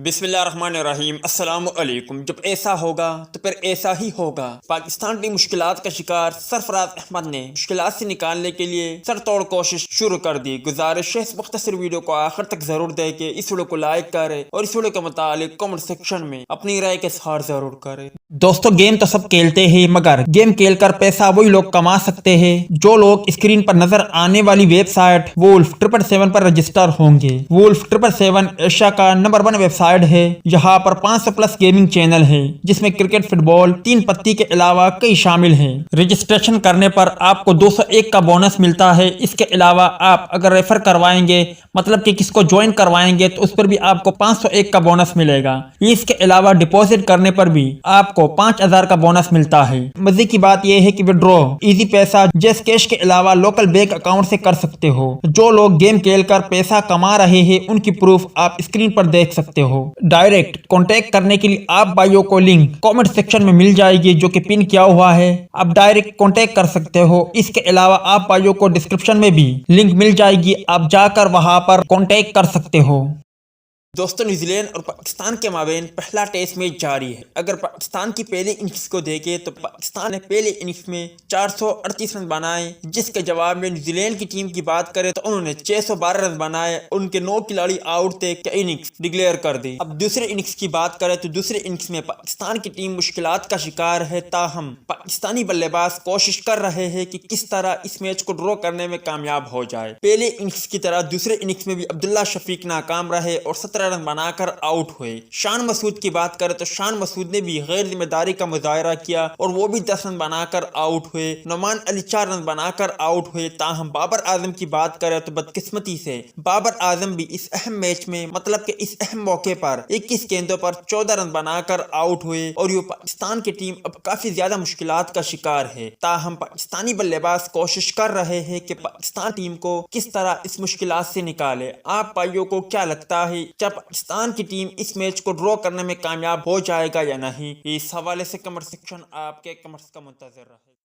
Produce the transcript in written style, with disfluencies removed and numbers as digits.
بسم اللہ الرحمن الرحیم۔ السلام علیکم۔ جب ایسا ہوگا تو پھر ایسا ہی ہوگا۔ پاکستان کی مشکلات کا شکار سرفراز احمد نے مشکلات سے نکالنے کے لیے سر توڑ کوشش شروع کر دی۔ گزارش ہے اس مختصر ویڈیو کو آخر تک ضرور دیکھیں، اس ویڈیو کو لائک کریں اور اس ویڈیو کے متعلق کمنٹ سیکشن میں اپنی رائے کا اظہار ضرور کریں۔ دوستو گیم تو سب کھیلتے ہیں، مگر گیم کھیل کر پیسہ وہی لوگ کما سکتے ہیں جو لوگ اسکرین پر نظر آنے والی ویب سائٹ وولف 777 پر رجسٹر ہوں گے۔ وولف 777 ایشیا کا نمبر 1 ویب سائٹ ہے۔ یہاں پر 500 پلس گیمنگ چینل ہیں، جس میں کرکٹ، فٹ بال، 3 پتی کے علاوہ کئی شامل ہیں۔ رجسٹریشن کرنے پر آپ کو 201 کا بونس ملتا ہے۔ اس کے علاوہ آپ اگر ریفر کروائیں گے، مطلب کہ کس کو جوائن کروائیں گے، تو اس پر بھی آپ کو 501 کا بونس ملے گا۔ اس کے علاوہ ڈپوزٹ کرنے پر بھی آپ کو 5000 کا بونس ملتا ہے۔ مزے کی بات یہ ہے کہ وڈرو ایزی پیسہ جیس کیش کے علاوہ لوکل بینک اکاؤنٹ سے کر سکتے ہو۔ جو لوگ گیم کھیل کر پیسہ کما رہے ہیں، ان کی پروف آپ اسکرین پر دیکھ سکتے ہو۔ ڈائریکٹ کانٹیکٹ کرنے کے لیے آپ بھائیوں کو لنک کامنٹ سیکشن میں مل جائے گی، جو کہ پن کیا ہوا ہے۔ آپ ڈائریکٹ کانٹیکٹ کر سکتے ہو۔ اس کے علاوہ آپ بھائیوں کو ڈسکرپشن میں بھی لنک مل جائے گی، آپ جا کر وہاں پر کانٹیکٹ کر سکتے ہو۔ دوستو نیوزی لینڈ اور پاکستان کے مابین پہلا ٹیسٹ میچ جاری ہے۔ اگر پاکستان کی پہلی اننگز کو دیکھیں تو پاکستان نے پہلی اننگز میں 438 رن بنائے، جس کے جواب میں نیوزی لینڈ کی ٹیم کی بات کریں تو انہوں نے 612 رن بنائے۔ ان کے 9 کھلاڑی آؤٹ تھے کہ اننگز ڈکلیئر کر دی۔ اب دوسرے اننگز کی بات کریں تو دوسرے اننگز میں پاکستان کی ٹیم مشکلات کا شکار ہے، تاہم پاکستانی بلے باز کوشش کر رہے ہیں کہ کس طرح اس میچ کو ڈرا کرنے میں کامیاب ہو جائے۔ پہلے اننگز کی طرح دوسرے اننگز میں بھی عبداللہ شفیق ناکام رہے اور 17 رن بنا کر آؤٹ ہوئے۔ شان مسعود کی بات کریں تو شان مسعود نے بھی غیر ذمہ داری کا مظاہرہ کیا اور وہ بھی 10 رن بنا کر آؤٹ ہوئے۔ نعمان علی 4 رن بنا کر آؤٹ ہوئے، تاہم بابر اعظم کی بات کریں تو بدقسمتی سے بابر اعظم بھی اس اہم میچ میں، مطلب کہ اس اہم موقع پر 21 گیندوں پر 14 رن بنا کر آؤٹ ہوئے اور یہ پاکستان کی ٹیم اب کافی زیادہ مشکلات کا شکار ہے۔ تاہم پاکستانی بلے باز کوشش کر رہے ہیں کہ پاکستان ٹیم کو کس طرح اس مشکلات سے نکالے۔ آپ بھائیوں کو کیا لگتا ہے، کیا پاکستان کی ٹیم اس میچ کو ڈرا کرنے میں کامیاب ہو جائے گا یا نہیں؟ اس حوالے سے کمنٹ سیکشن آپ کے کمنٹس کا منتظر رہے۔